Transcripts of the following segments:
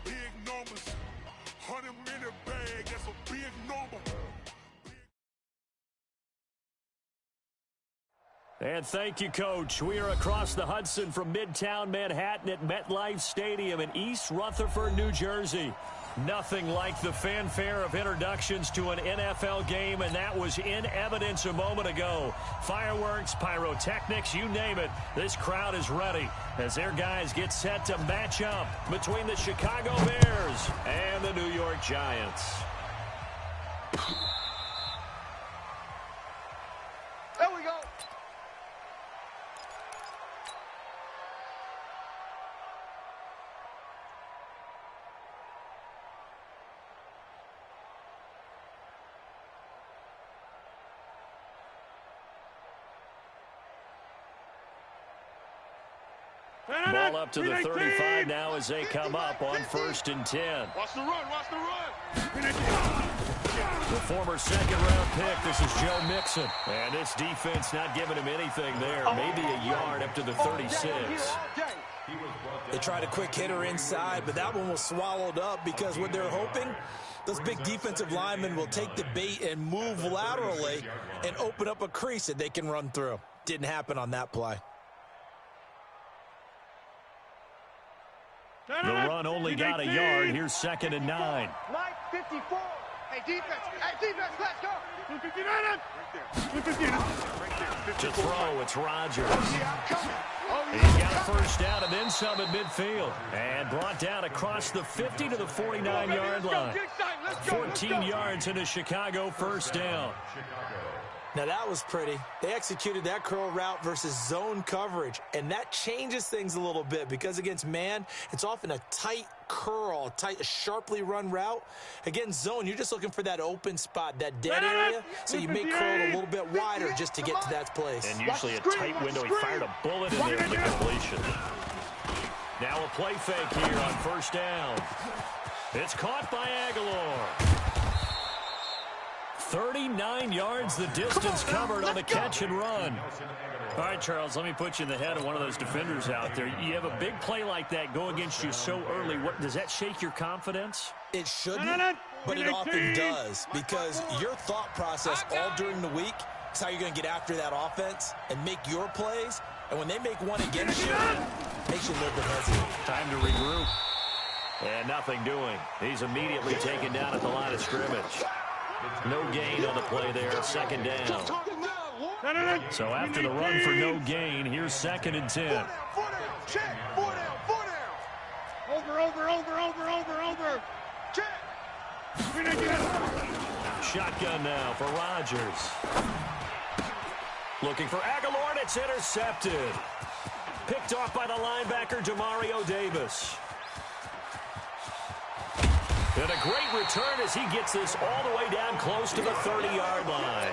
Big numbers. 100-minute bag, that's a big number. And thank you, Coach. We are across the Hudson from Midtown Manhattan at MetLife Stadium in East Rutherford, New Jersey. Nothing like the fanfare of introductions to an NFL game, and that was in evidence a moment ago. Fireworks, pyrotechnics, you name it. This crowd is ready as their guys get set to match up between the Chicago Bears and the New York Giants. There we go. Ball up to the 35 now as they come up on 1st and 10. Watch the run, watch the run. The former second-round pick, this is Joe Mixon. And this defense not giving him anything there. Maybe a yard up to the 36. They tried a quick hitter inside, but that one was swallowed up because what they're hoping, those big defensive linemen will take the bait and move laterally and open up a crease that they can run through. Didn't happen on that play. The run only got a yard. Here's 2nd and 9. 54. Hey, defense, let's go. To throw, it's Rodgers. He's got a first down and then some at midfield. And brought down across the 50 to the 49-yard line. 14 yards into Chicago, first down. Now that was pretty. They executed that curl route versus zone coverage, and that changes things a little bit because against man, it's often a tight curl, sharply run route. Against zone, you're just looking for that open spot, that dead area, so you make curl a little bit wider just to get to that place. And usually a tight window. He fired a bullet in there for the completion. Now a play fake here on first down. It's caught by Aguilar. 39 yards the distance covered on the catch and run. All right, Charles, let me put you in the head of one of those defenders out there. You have a big play like that go against you so early. What does that shake your confidence? It shouldn't, but it often does because your thought process all during the week is how you're going to get after that offense and make your plays. And when they make one against you, it makes you a little bit hesitant. Time to regroup. And nothing doing. He's immediately taken down at the line of scrimmage. No gain on the play there, 2nd down. So after the run for no gain, here's 2nd and 10. Check, 4 down. Over. Check. Shotgun now for Rodgers. Looking for Aguilar, and it's intercepted. Picked off by the linebacker, Demario Davis. And a great return as he gets this all the way down close to the 30-yard line.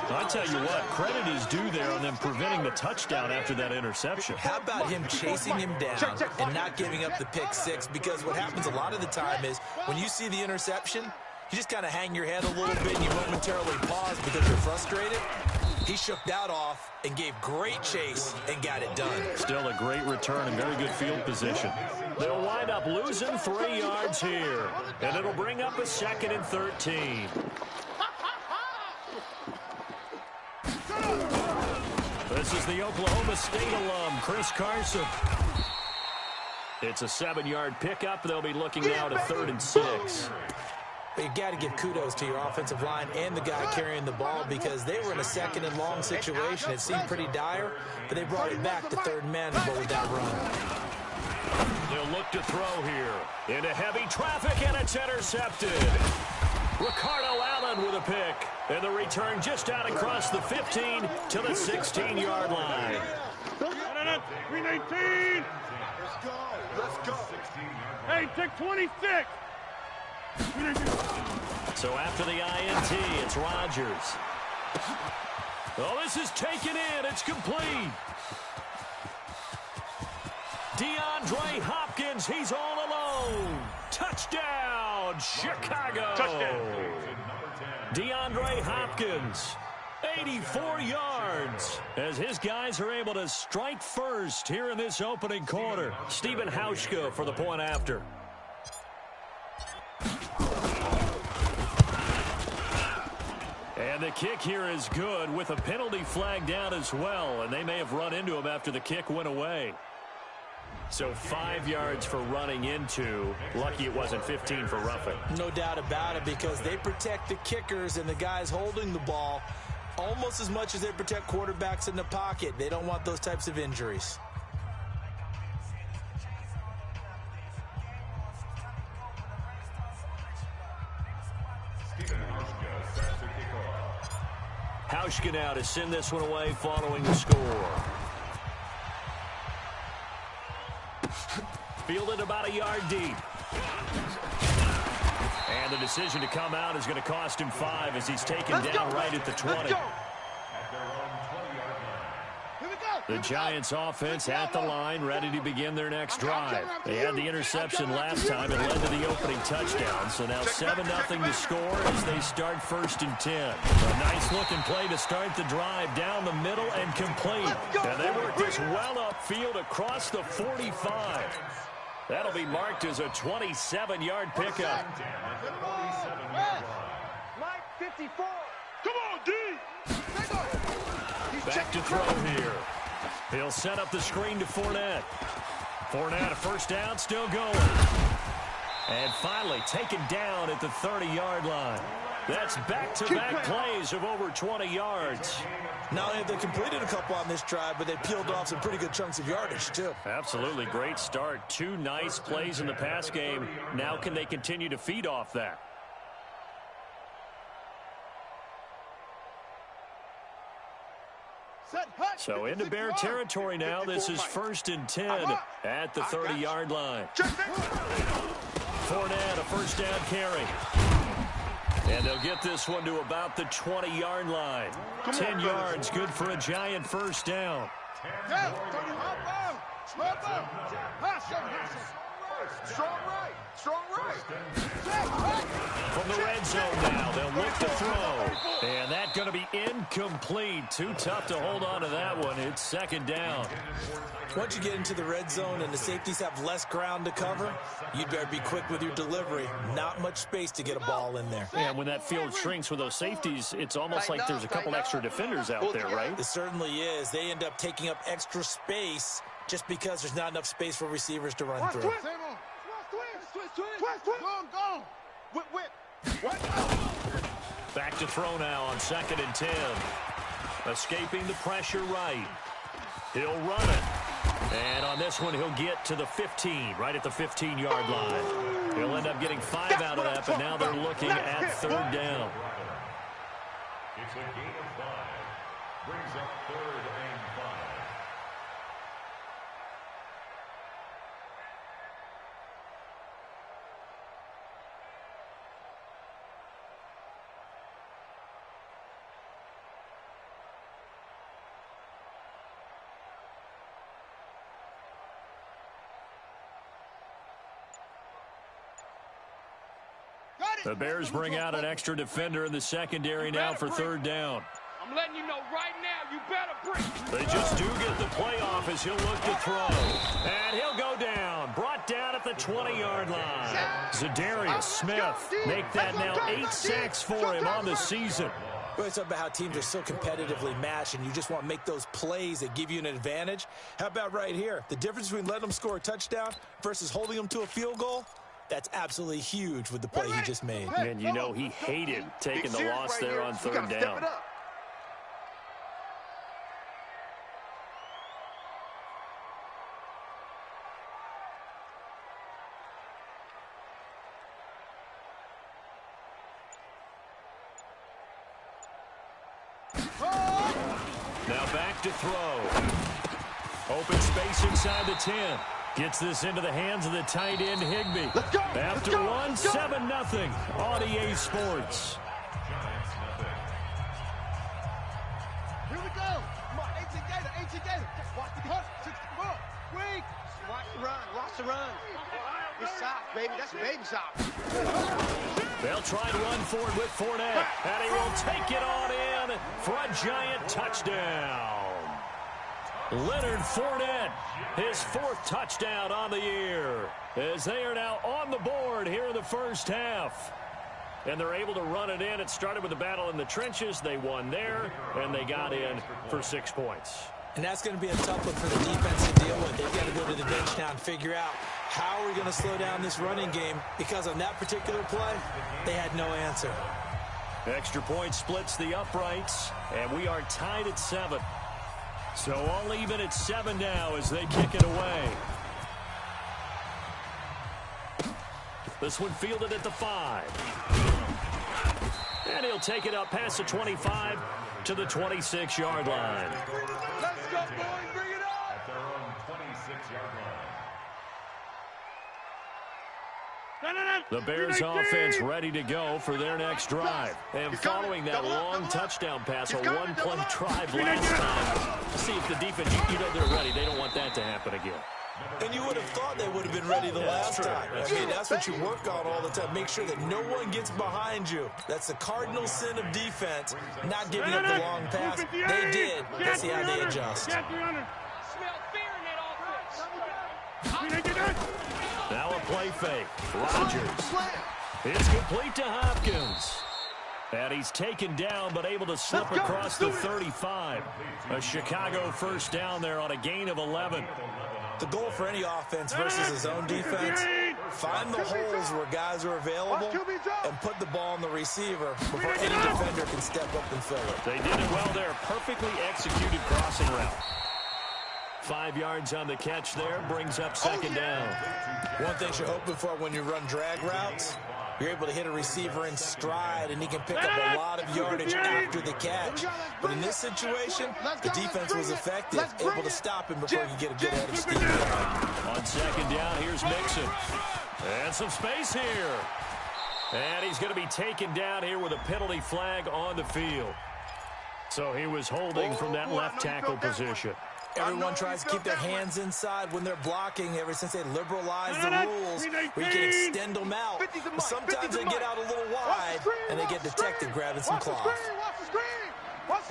I tell you what, credit is due there on them preventing the touchdown after that interception. How about him chasing him down and not giving up the pick six? Because what happens a lot of the time is when you see the interception, you just kind of hang your head a little bit and you momentarily pause because you're frustrated. He shook that off and gave great chase and got it done. Still a great return and very good field position. They'll wind up losing 3 yards here, and it'll bring up a 2nd and 13. This is the Oklahoma State alum, Chris Carson. It's a 7-yard pickup. They'll be looking now to 3rd and 6. But you got to give kudos to your offensive line and the guy carrying the ball because they were in a 2nd and long situation. It seemed pretty dire, but they brought it back to 3rd and manageable with that run. They'll look to throw here. Into heavy traffic, and it's intercepted. Ricardo Allen with a pick. And the return just out across the 15 to the 16-yard line. 319. Let's go. Hey, take 26. So after the INT, it's Rodgers. Oh, this is taken in. It's complete. DeAndre Hopkins, he's all alone. Touchdown, Chicago. Touchdown. DeAndre Hopkins. 84 yards as his guys are able to strike first here in this opening quarter. Stephen Hauschka for the point after. And the kick here is good with a penalty flag down as well, and they may have run into him after the kick went away. So 5 yards for running into. Lucky it wasn't 15 for roughing. No doubt about it, because they protect the kickers and the guys holding the ball almost as much as they protect quarterbacks in the pocket. They don't want those types of injuries. Hauschka now to send this one away following the score. Fielded about a yard deep. And the decision to come out is going to cost him 5 as he's taken down right at the 20. The Giants offense at the line, ready to begin their next drive. They had the interception last time and led to the opening touchdown. So now 7-0 to score as they start 1st and 10. A nice-looking play to start the drive down the middle and complete. And they work this well upfield across the 45. That'll be marked as a 27-yard pickup. Mike 54. Come on, D! Back to throw here. He'll set up the screen to Fournette. Fournette, a first down, still going. And finally taken down at the 30-yard line. That's back-to-back plays of over 20 yards. Not only have they completed a couple on this drive, but they peeled off some pretty good chunks of yardage, too. Absolutely great start. 2 nice plays in the pass game. Now can they continue to feed off that? So into Bear territory now. This is 1st and 10 at the 30-yard line. Fournette, a first down carry. And they'll get this one to about the 20-yard line. 10 yards, good for a Giant first down. Strong right. From the red zone now, they'll look to throw. And that's going to be incomplete. Too tough to hold on to that one. It's 2nd down. Once you get into the red zone and the safeties have less ground to cover, you'd better be quick with your delivery. Not much space to get a ball in there. And when that field shrinks with those safeties, it's almost like there's a couple extra defenders out there, right? It certainly is. They end up taking up extra space just because there's not enough space for receivers to run through. Back to throw now on 2nd and 10. Escaping the pressure right. He'll run it. And on this one, he'll get to the 15, right at the 15-yard line. He'll end up getting 5 out of that, but now they're looking at 3rd down. It's a gain of 5. Brings up 3rd and 5. The Bears bring out an extra defender in the secondary now for 3rd down. I'm letting you know right now, you better bring. They just do get the play off as he'll look to throw. And he'll go down. Brought down at the 20-yard line. Zadarius Smith make that now 8 sacks for him on the season. Well, it's about how teams are so competitively matched, and you just want to make those plays that give you an advantage. How about right here? The difference between letting them score a touchdown versus holding them to a field goal? That's absolutely huge with the play he just made. And you know he hated taking the loss there on 3rd down. Now back to throw. Open space inside the 10. Gets this into the hands of the tight end, Higbee. After one, 7-0 on EA Sports. Here we go. Come on, 18 Gator. Watch the punt. 64. Weak. Watch the run. It's soft, baby. That's baby soft. They'll try to run for it with Fournette. And he will take it on in for a giant touchdown. Leonard Fournette, his 4th touchdown on the year, as they are now on the board here in the first half. And they're able to run it in. It started with a battle in the trenches. They won there, and they got in for 6 points. And that's going to be a tough one for the defense to deal with. They've got to go to the bench now and figure out how are we going to slow down this running game, because on that particular play, they had no answer. Extra point splits the uprights, and we are tied at 7. So all even at 7 now as they kick it away. This one fielded at the 5. And he'll take it up past the 25 to the 26-yard line. Let's go, boys. Bring it up. At their own 26-yard line. The Bears offense ready to go for their next drive. And following that long touchdown pass, a one-play drive last time. See if the defense, you know they're ready. They don't want that to happen again. And you would have thought they would have been ready the last time. I mean, that's what you work on all the time. Make sure that no one gets behind you. That's the cardinal sin of defense, not giving up the long pass. They did. Let's see how they adjust. Smell fear in that offense. Now a play fake. Rodgers. It's complete to Hopkins. And he's taken down, but able to slip across the 35. A Chicago first down there on a gain of 11. The goal for any offense versus his own defense, find the holes where guys are available and put the ball on the receiver before any defender can step up and fill it. They did it well there. Perfectly executed crossing route. 5 yards on the catch there. Brings up second down. One thing you're hoping for when you run drag routes, you're able to hit a receiver in stride, and he can pick up a lot of yardage after the catch. But in this situation, the defense was effective, able to stop him before he could get a good head of steam. On second down, here's Mixon. And some space here. And he's going to be taken down here with a penalty flag on the field. So he was holding from that left tackle position. Everyone tries to keep their hands inside when they're blocking ever since they liberalized the rules where you can extend them out. But sometimes they get out a little wide and they get detected grabbing some cloth.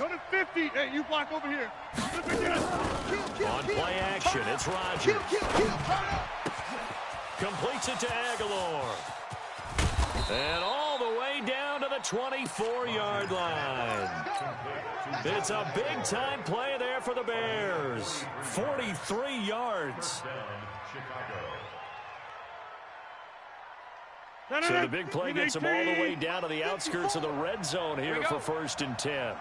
Go to 50. Hey, you block over here. On play action, it's Rodgers. Completes it to Aguilar. And all the way down to the 24-yard line. It's a big-time play there for the Bears. 43 yards. So the big play gets them all the way down to the outskirts of the red zone here for 1st and 10.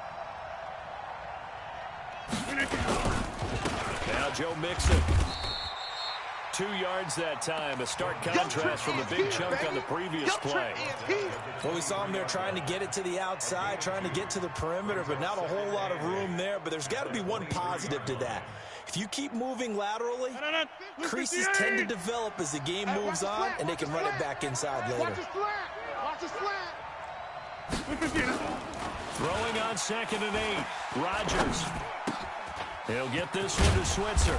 Now Joe Mixon. 2 yards that time, a stark contrast from the big chunk on the previous play. Well, we saw him there trying to get it to the outside, trying to get to the perimeter, but not a whole lot of room there. But there's got to be one positive to that. If you keep moving laterally, creases tend to develop as the game moves on, and they can run it back inside later. Throwing on 2nd and 8, Rodgers. He'll get this one to Switzer.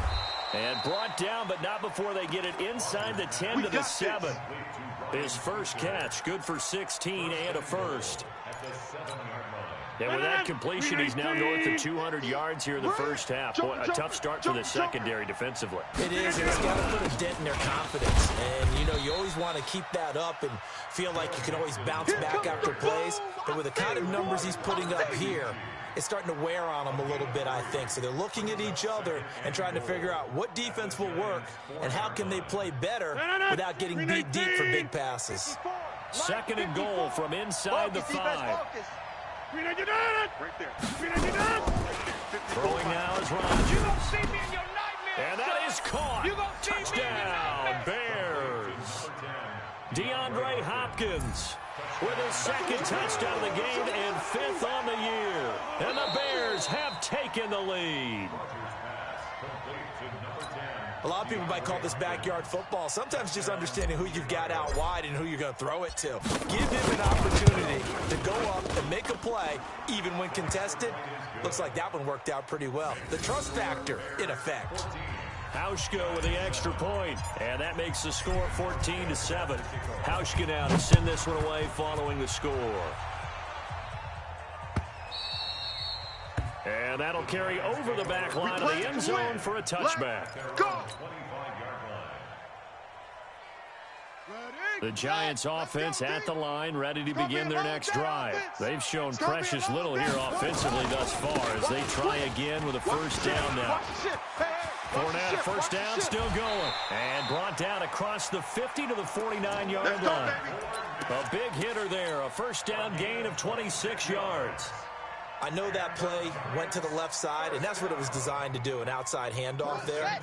And brought down, but not before they get it inside the 10 to the 7. His first catch, good for 16 and a first. And with that completion, he's now north of 200 yards here in the first half. Boy, a tough start for the secondary defensively. It is, and it's got to put a dent in their confidence. And, you know, you always want to keep that up and feel like you can always bounce back after plays. But with the kind of numbers he's putting up here, it's starting to wear on them a little bit, I think. So they're looking at each other and trying to figure out what defense will work and how can they play better without getting beat deep for big passes. 2nd and goal from inside the 5. Throwing now is Rodgers. And that is caught. Touchdown, Bears. DeAndre Hopkins with his 2nd touchdown of the game and 5th on the year. And the Bears have taken the lead. A lot of people might call this backyard football. Sometimes just understanding who you've got out wide and who you're going to throw it to. Give him an opportunity to go up and make a play, even when contested. Looks like that one worked out pretty well. The trust factor, in effect. Hauschka with the extra point, and that makes the score 14-7. Hauschka now to send this one away following the score. And that'll carry over the back line of the end zone for a touchback. Go! The Giants offense at the line, ready to begin their next drive. They've shown precious little here offensively thus far as they try again with a first down now. Fournette, first down, still going. And brought down across the 50 to the 49-yard line. A big hitter there, a first down gain of 26 yards. I know that play went to the left side, and that's what it was designed to do, an outside handoff there.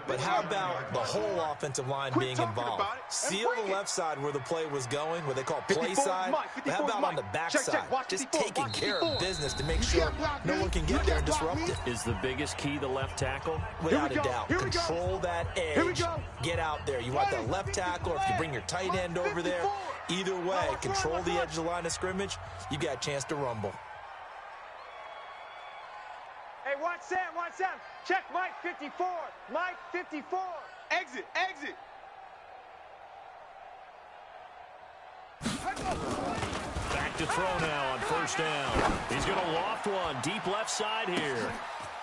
But how about the whole offensive line being involved? Seal the left side where the play was going, what they call play side. But how about on the back side? Just taking care of business to make sure no one can get there and disrupt it. Is the biggest key the left tackle? Without a doubt. Control that edge. Get out there. You want that left tackle, or if you bring your tight end over there, either way, control the edge of the line of scrimmage, you got a chance to rumble. Hey, watch Sam, watch Sam. Check Mike 54. Mike 54. Exit, exit. Back to throw now on first down. He's going to loft one deep left side here.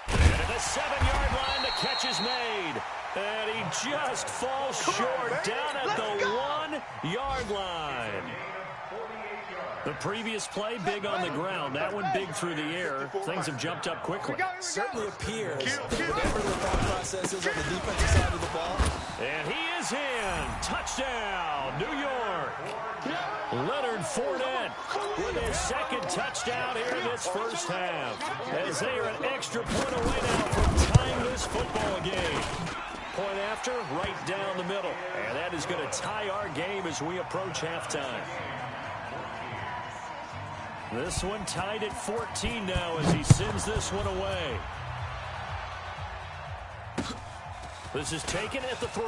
And at the 7-yard line, the catch is made. And he just falls short down at the 1-yard line. The previous play, big on the ground. That one big through the air. Things have jumped up quickly. Certainly appears whatever the thought process is on the defensive side of the ball. And he is in. Touchdown, New York. Leonard Fournette with his second touchdown here in this first half. As they are an extra point away now from tying this football game. Point after, right down the middle. And that is going to tie our game as we approach halftime. This one tied at 14 now as he sends this one away. This is taken at the 3.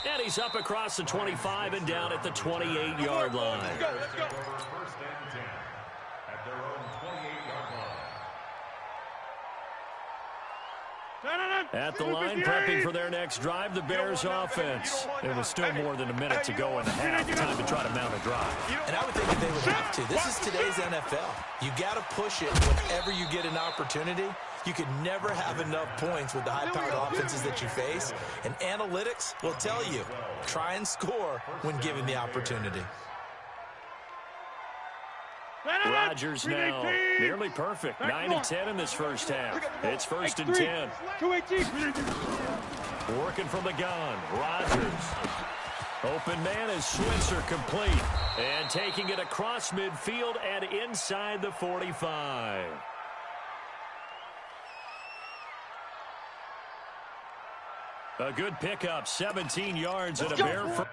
And he's up across the 25 and down at the 28-yard line. Let's go, let's go. First and 10 at their own 28-yard line. At the line, prepping for their next drive, the Bears offense. It was still more than a minute to go in the half. Time to try to mount a drive. And I would think that they would have to. This is today's NFL. You got to push it whenever you get an opportunity. You can never have enough points with the high-powered offenses that you face. And analytics will tell you, try and score when given the opportunity. Rodgers now nearly perfect. 9 of 10 in this first half. It's first and 10. Working from the gun. Rodgers. Open man is Switzer complete. And taking it across midfield and inside the 45. A good pickup. 17 yards and a Bear.